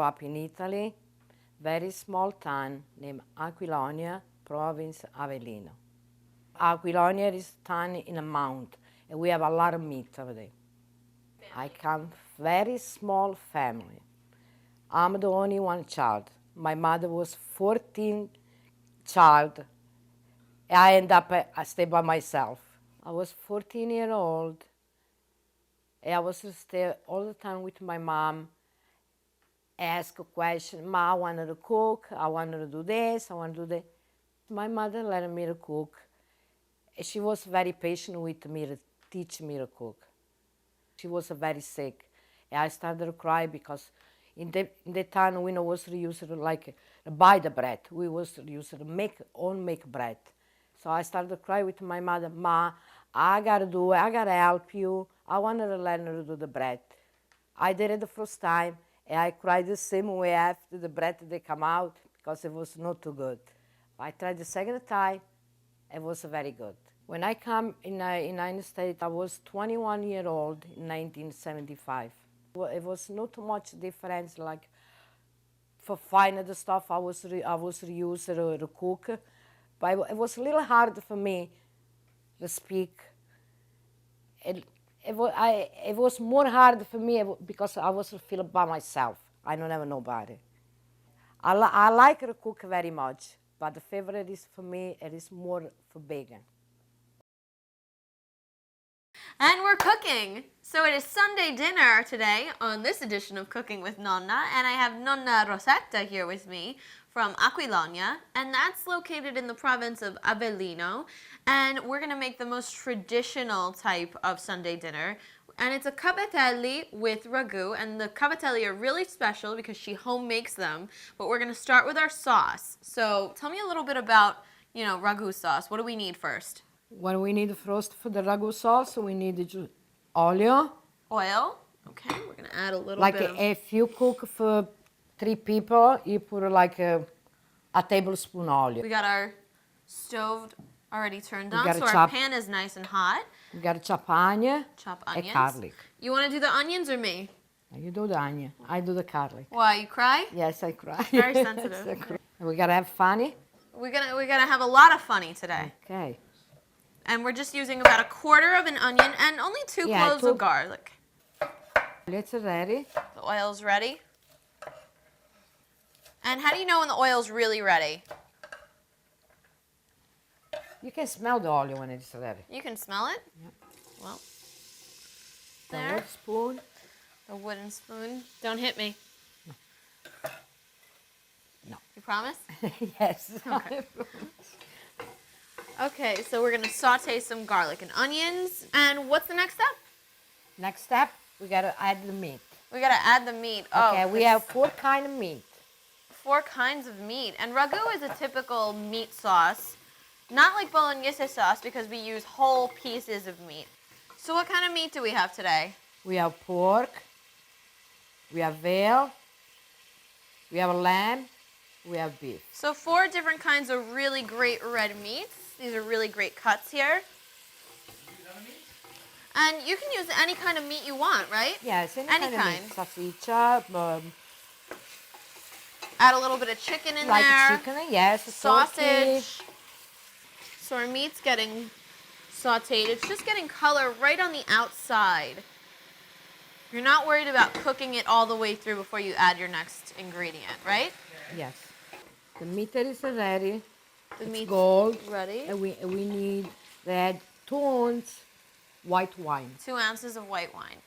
up in Italy, very small town named Aquilonia, province Avellino. Aquilonia is a town in a mount, and we have a lot of meat over there. I come very small family. I'm the only one child. My mother was 14 child. I end up, I stay by myself. I was 14-year-old. And I was stay all the time with my mom, ask a question. Ma, I wanted to cook. I wanted to do this. I want to do that. My mother let me to cook. She was very patient with me to teach me to cook. She was very sick. And I started to cry because in the time we was used to like buy the bread. We was used to make bread. So I started to cry with my mother. Ma, I gotta do it. I gotta help you. I wanted to learn to do the bread. I did it the first time, and I cried the same way after the bread they come out because it was not too good. I tried the second time. It was very good. When I come in the United States, I was 21-year-old in 1975. It was not too much difference. Like for finding the stuff, I was used to cook, but it was a little hard for me to speak. It was more hard for me because I was feeling by myself. I don't have nobody. I like to cook very much, but the favorite is for me, it is more for bacon. And we're cooking. So it is Sunday dinner today on this edition of Cooking with Nonna, and I have Nonna Rosetta here with me from Aquilonia, and that's located in the province of Avellino, and we're going to make the most traditional type of Sunday dinner, and it's a cavatelli with ragu, and the cavatelli are really special because she home makes them, but we're going to start with our sauce. So tell me a little bit about, ragu sauce. What do we need first? What we need first for the ragu sauce, we need oil. Oil. Okay, we're going to add a little bit of... Like if you cook for 3 people, you put like a tablespoon oil. We got our stove already turned on, so our pan is nice and hot. We got to chop onion. Chop onions. And garlic. You want to do the onions or me? You do the onion. I do the garlic. Why, you cry? Yes, I cry. Very sensitive. We got to have funny. We're gonna have a lot of funny today. Okay. And we're just using about 1/4 of an onion and only 2 cloves of garlic. It's ready. The oil's ready. And how do you know when the oil's really ready? You can smell the oil when it's ready. You can smell it? Yeah. Well, there. The spoon. The wooden spoon. Don't hit me. No. You promise? Yes. Okay. Okay, so we're going to saute some garlic and onions. And what's the next step? Next step, we got to add the meat. We got to add the meat. Okay, we have 4 kinds of meat. 4 kinds of meat. And ragu is a typical meat sauce. Not like bolognese sauce because we use whole pieces of meat. So what kind of meat do we have today? We have pork. We have veal. We have lamb. We have beef. So 4 different kinds of really great red meats. These are really great cuts here. And you can use any kind of meat you want, right? Yes, any kind. Salsiccia. Add a little bit of chicken in like there. Like chicken, yes. Sausage. So our meat's getting sauteed. It's just getting color right on the outside. You're not worried about cooking it all the way through before you add your next ingredient, right? Yes. The meat is ready. The meat's gold. Ready. And we need to add 2 ounces white wine. 2 ounces of white wine.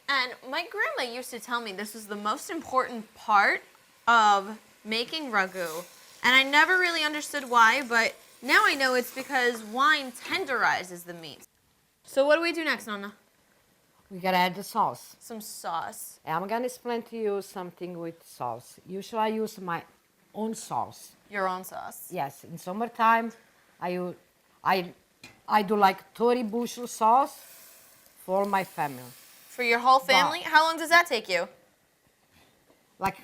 And my grandma used to tell me this was the most important part of making ragu. And I never really understood why, but now I know it's because wine tenderizes the meat. So what do we do next, Nonna? We gotta add the sauce. Some sauce. I'm gonna explain to you something with sauce. Usually I use my own sauce. Your own sauce? Yes. In summertime, I do like 30 bushel sauce for my family. For your whole family? How long does that take you? Like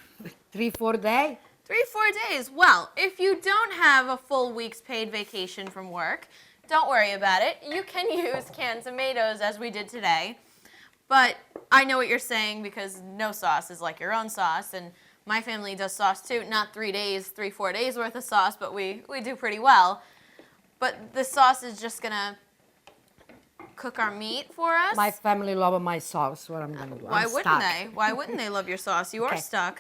3-4 days. 3-4 days. Well, if you don't have a full week's paid vacation from work, don't worry about it. You can use canned tomatoes as we did today. But I know what you're saying because no sauce is like your own sauce. And My family does sauce too. Not 3 days, 4 days worth of sauce, but we do pretty well. But the sauce is just gonna cook our meat for us. My family love my sauce, what I'm gonna do. Why I'm wouldn't stuck. they? Why wouldn't they love your sauce? You are Okay. stuck.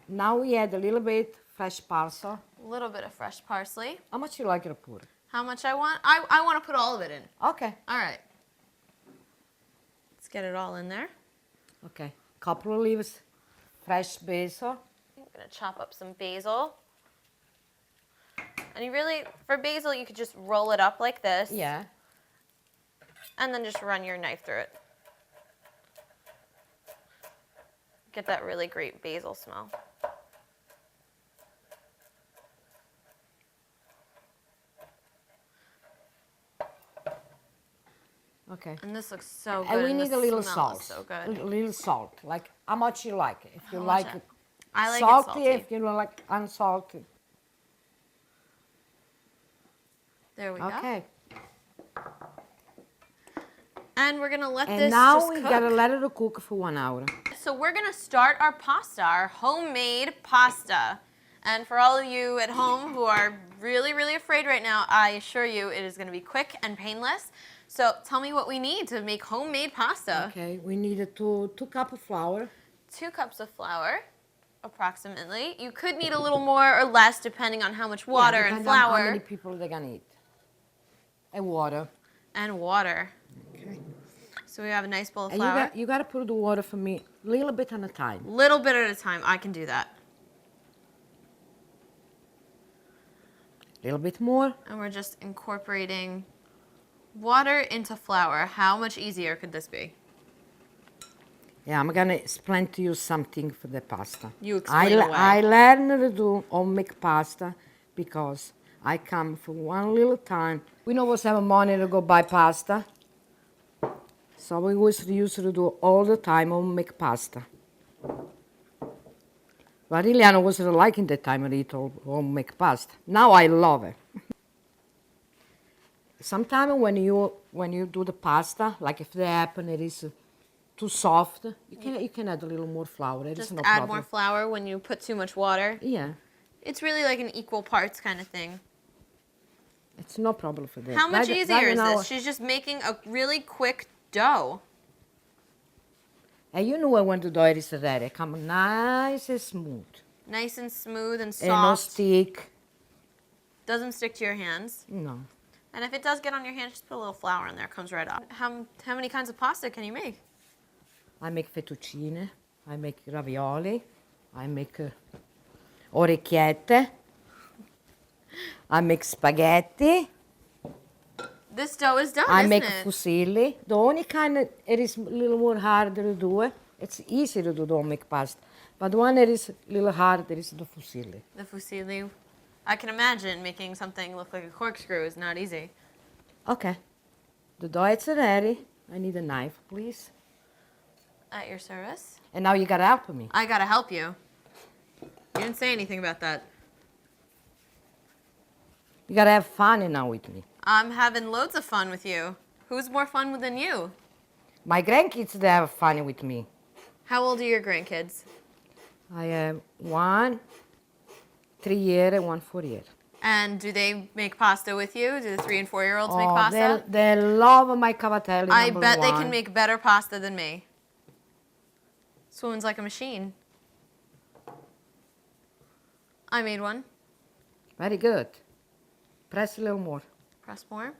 Now we add a little bit fresh parsley. A little bit of fresh parsley. How much you like to put? How much I want? I want to put all of it in. Okay. All right. Let's get it all in there. Okay. Couple of leaves, fresh basil. I'm gonna chop up some basil. And you really, for basil, you could just roll it up like this. Yeah. And then just run your knife through it. Get that really great basil smell. Okay. And this looks so good. And we the need a little smell salt. is so good. A little salt. Like how much you like it. If you How like much it I like salty, it salty. if you don't like unsalted. There we go. Okay. And we're gonna let And this now just we cook. gotta let it cook for 1 hour. So we're gonna start our pasta, our homemade pasta. And for all of you at home who are really, really afraid right now, I assure you it is gonna be quick and painless. So tell me what we need to make homemade pasta. Okay, we need two cups of flour. 2 cups of flour, approximately. You could need a little more or less depending on how much water and depends on how flour. many people they're gonna eat. And water. And water. Okay. So we have a nice bowl of And flour. you gotta put the water for me a little bit at a time. Little bit at a time. I can do that. A little bit more. And we're just incorporating water into flour. How much easier could this be? Yeah, I'm gonna explain to you something for the pasta. You explain away. I learned to do homemade pasta because I come from one little time. We don't always have money to go buy pasta. So we used to do all the time homemade pasta. But really, I wasn't liking the time I eat homemade pasta. Now I love it. Sometimes when you do the pasta, like if the apple it is too soft, you can add a little more flour. It is Just no add problem. more flour when you put too much water. Yeah, It's really like an equal parts kind of thing. it's no problem for that. How much That- easier that is now- this? She's just making a really quick dough. And you know when the dough is ready, it comes nice and smooth. Nice and smooth and And no soft. stick. Doesn't stick to your hands. No. And if it does get on your hands, just put a little flour in there. It comes right off. How many kinds of pasta can you make? I make fettuccine, I make ravioli, I make orecchiette, I make spaghetti, This dough is done, I isn't make it? fusilli. The only kind that it is a little more harder to do it. It's easy to do the homemade pasta, but the one that is a little harder is the fusilli. The fusilli. I can imagine making something look like a corkscrew is not easy. Okay, the dough is ready. I need a knife, please. At your service. And now you gotta help me. I gotta help you. You didn't say anything about that. You gotta have fun now with me. I'm having loads of fun with you. Who's more fun than you? My grandkids, they have fun with me. How old are your grandkids? I have one 3-year and one 4-year. And do they make pasta with you? Do the 3 and 4-year-olds make pasta? They love my cavatelli. I number bet they one. can make better pasta than me. This woman's like a machine. I made one. Very good. Press a little more. Press more.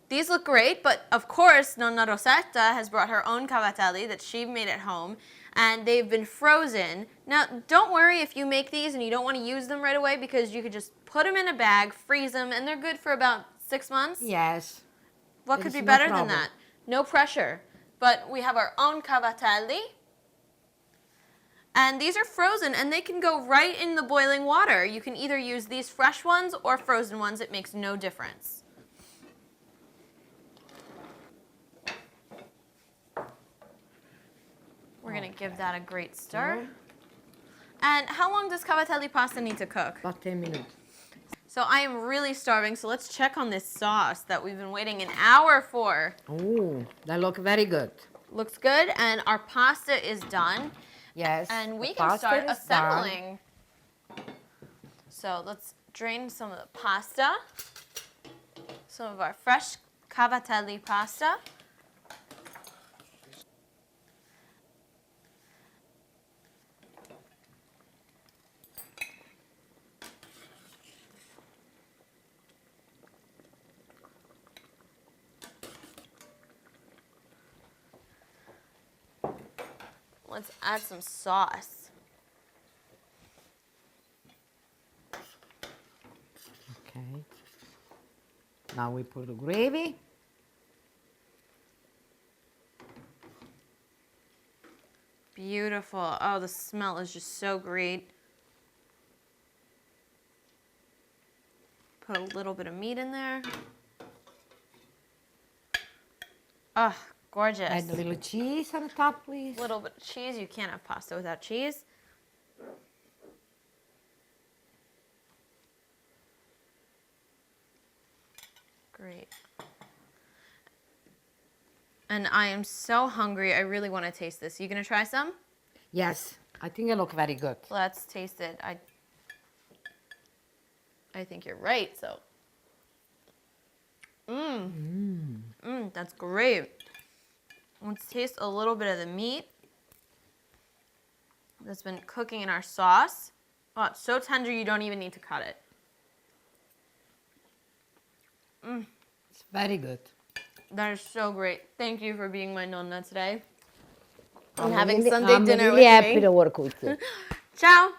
These look great, but of course, Nonna Rosetta has brought her own cavatelli that she made at home, and they've been frozen. Now, don't worry if you make these and you don't want to use them right away, because you could just put them in a bag, freeze them, and they're good for about 6 months. Yes. What There could is be no better than problem. that? No pressure. But we have our own cavatelli. And these are frozen, and they can go right in the boiling water. You can either use these fresh ones or frozen ones. It makes no difference. We're going to give that a great stir. Okay. And how long does cavatelli pasta need to cook? About 10 minutes. So I am really starving, so let's check on this sauce that we've been waiting an hour for. Oh, that look very good. Looks good, and our pasta is done. Yes. And we the can pasta start is done. assembling. So let's drain some of the pasta. Some of our fresh cavatelli pasta. Let's add some sauce. Okay. Now we put the gravy. Beautiful. Oh, the smell is just so great. Put a little bit of meat in there. Oh, gorgeous. Add a little cheese on the top, please. A little bit of cheese. You can't have pasta without cheese. Great. And I am so hungry. I really want to taste this. You gonna try some? Yes, I think it looks very good. Let's taste it. I think you're right. So, that's great. Let's taste a little bit of the meat that's been cooking in our sauce. Oh, it's so tender you don't even need to cut it. It's very good. That is so great. Thank you for being my nonna today. I'm having really- Sunday I'm dinner really with happy me. to work with you. Ciao.